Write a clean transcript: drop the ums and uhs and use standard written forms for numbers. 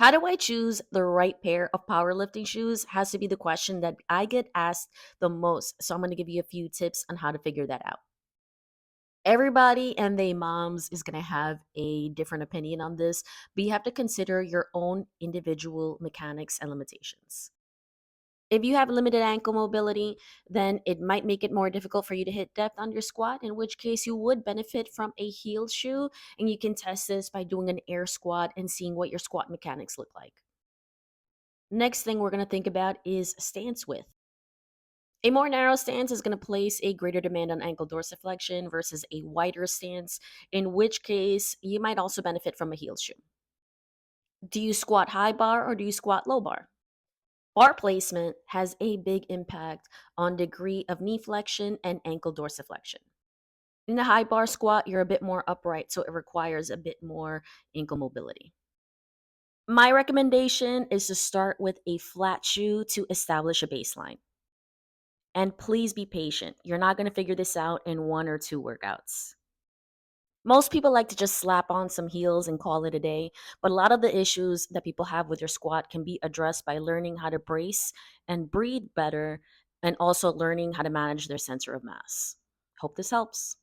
How do I choose the right pair of powerlifting shoes has to be the question that I get asked the most. So I'm going to give you a few tips on how to figure that out. Everybody and their moms is going to have a different opinion on this, but you have to consider your own individual mechanics and limitations. If you have limited ankle mobility, then it might make it more difficult for you to hit depth on your squat, in which case you would benefit from a heel shoe. And you can test this by doing an air squat and seeing what your squat mechanics look like. Next thing we're going to think about is stance width. A more narrow stance is going to place a greater demand on ankle dorsiflexion versus a wider stance, in which case you might also benefit from a heel shoe. Do you squat high bar or do you squat low bar? Bar placement has a big impact on degree of knee flexion and ankle dorsiflexion. In the high bar squat, you're a bit more upright, so it requires a bit more ankle mobility. My recommendation is to start with a flat shoe to establish a baseline. And please be patient. You're not going to figure this out in one or two workouts. Most people like to just slap on some heels and call it a day, but a lot of the issues that people have with their squat can be addressed by learning how to brace and breathe better and also learning how to manage their center of mass. Hope this helps.